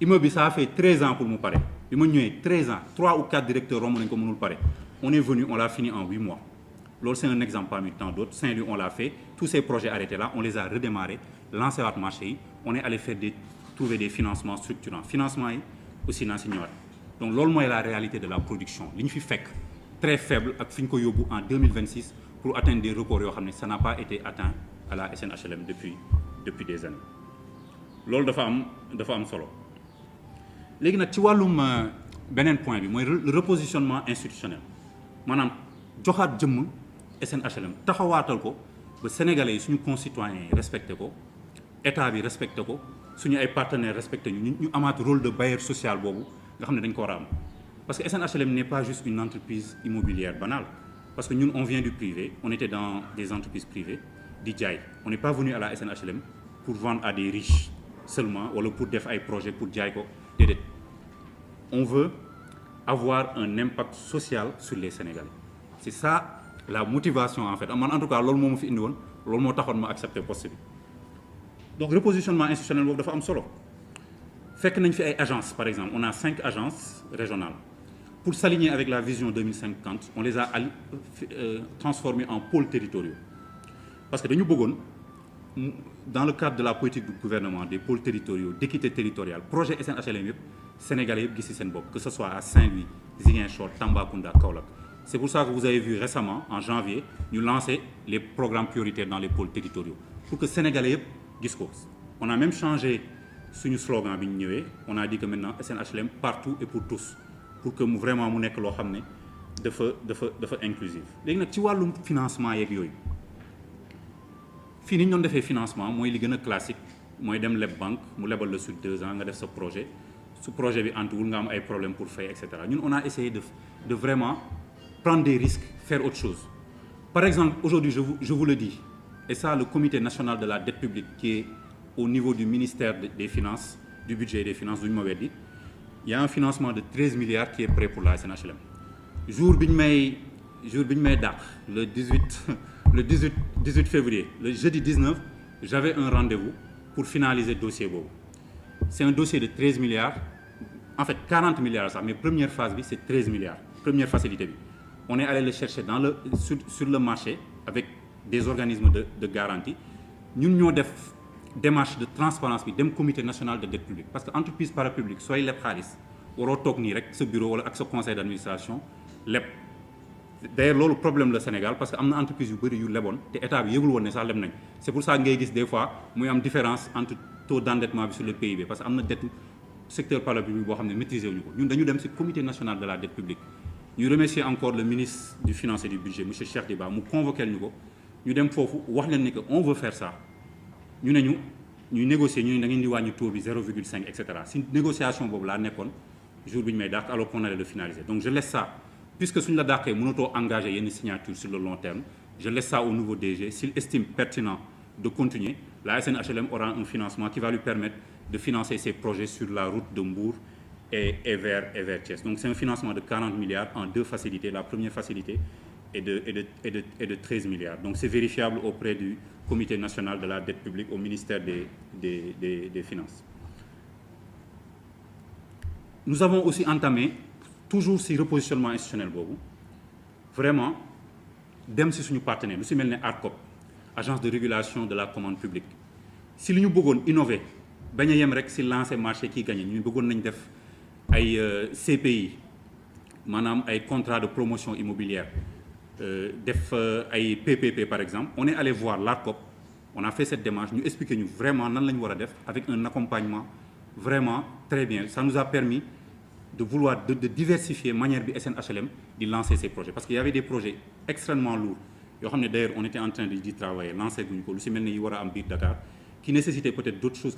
immeuble bi ça a fait 13 ans pour mu pare bi ma ñëwee 13 ans 3 ou 4 directeurs romb nañ ko mënul pare on est venu on l'a fini en 8 mois loolu c'est un exemple parmi tant d'autres Saint-Louis on l'a fait tous ces projets arrêtés là on les a redémarrés lancé waat marché yi on est allé faire trouver des financements structurants financement yi aussi naa si ñëwaat donc loolu mooy la réalité de la production li ñu fi fekk très faible ak fi ñu ko yóbbu en 2026 pour atteindre des records yoo xam ne ça n'a pas été atteint à la SNHLM depuis des années loolu dafa am solo léegi nag ci wàllum beneen point bi mooy le repositionnement institutionnel maanaam joxaat jëmm SNHLM taxawaatal ko ba sénégalais yi suñu concitoyens yi respecté ko état bi respecté ko suñu ay partenaires respecté ñu amaat rôle de bailleur social boobu nga xam ne dañ ko war a am parce que SNHLM n'est pas juste une entreprise immobilière banale parce que ñun on vient du privé on était dans des entreprises privées di jaay on n'est pas venu à la SNHLM pour vendre à des riches seulement wala pour def ay projets pour jaay ko déedéet on veut avoir un impact social sur les Sénégalais c'est ça la motivation en fait man en tout cas loolu moo ma fi indi woon loolu moo taxoon ma accepter poste bi donc repositionnement institutionnel boobu dafa am solo fekk nañ fi ay agences par exemple on a 5 agences régionales pour s'aligner avec la vision 2050 on les a transformées en pôles territoriaux parce que dañu bëggoon dans le cadre de la politique du gouvernement des pôles territoriaux d'équité territoriale projet SNHLM yëpp Sénégalais yëpp gis ci seen bopp que ce soit à Saint-Louis Ziguinchor Tambacounda Kaolack c'est pour ça que vous avez vu récemment en janvier ñu lancer les programmes prioritaires dans les pôles territoriaux pour que Sénégalais yëpp gis ko on a même changé suñu slogan bi ñu ñëwee on a dit que maintenant SNHLM partout et pour tous pour que mu vraiment mu nekk loo xam ne dafa inclusif léegi nag ci wàllum financement yeeg yooyu fii ni ñu doon defee financement mooy li gën a classique mooy dem leb banque mu lebal la sur 2 ans nga def sa projet su projet bi antuwul nga am ay problème pour fay et cetera ñun on a essayé de vraiment prendre des risques faire autre chose par exemple aujourd'hui je vous le dis et ça le comité national de la dette publique qui est au niveau du ministère des finances du budget et des finances duñu ma weddi il y a un financement de 13 milliards qui est prêt pour la SNHLM jour bi ñu may dàq le 18 février le jeudi 19 j'avais un rendez-vous pour finaliser dossier boobu c'est un dossier de 13 milliards en fait 40 milliards sax mais première phase bi c'est 13 milliards première facilité bi on est allé le chercher sur le marché avec des organismes de garantie ñun ñoo def démarche de transparence bi dem comité national de dette publique parce que entreprise parapublique sooy leb xaalis waroo toog nii rek sa bureau wala ak sa conseil d'administration leb d'ailleurs loolu problème le Sénégal parce que am na entreprise yu bëri yu leboon te état bi yëgul woon ne sax leb nañ c'est pour ça ngay gis des fois muy am différence entre taux d'endettement bi sur le PIB parce que am na dette secteur parapublic boo xam ne maîtriser wuñu ko ñun dañu dem ci comité national de la dette publique ñu remercier encore le ministre du finance et du budget monsieur Cheikh Diba mu convoqué ñu ko ñu dem foofu wax leen ne que on veut faire ça ñu ne ñuy négocier ñu ne da ngeen di wàññi taux bi 0,5 et cetera si négociation boobu laa nekkoon jour bi ñu may dàq alors qu'on allait le finaliser donc je laisse ça puisque suñu la dàqee mënatoo engagé yenn signature sur le long terme je laisse ça au nouveau DG s'il estime pertinent de continuer la SNHLM aura un financement qui va lui permettre de financer ses projets sur la route de Mbour et vers Thiès donc c'est un financement de 40 milliards en 2 facilités la première facilité est de 13 milliards donc c'est vérifiable auprès du comité national de la dette publique au ministère des finances nous avons aussi entamé toujours si repositionnement institutionnel boobu vraiment dem si suñu partenaire lu si mel ne ARCOP agence de régulation de la commande publique si li ñu bëggoon innover bañ a yem rek si lancer marché kii gagné ñu bëggoon nañ def ay CPI maanaam ay contrat de promotion immobilière def ay PPP par exemple on est allé voir l'ARCOP on a fait cette démarche ñu expliquer ñu vraiment nan la ñu war a def avec un accompagnement vraiment très bien ça nous a permis de vouloir de diversifier manière bi SNHLM di lancer ces projets parce qu'il y avait des projets extrêmement lourds yoo xam ne d'ailleurs on était en train d'y travailler lancer guñu ko lu si mel ne yi war a am biir Dakar qui nécessitait peut-être d'autres choses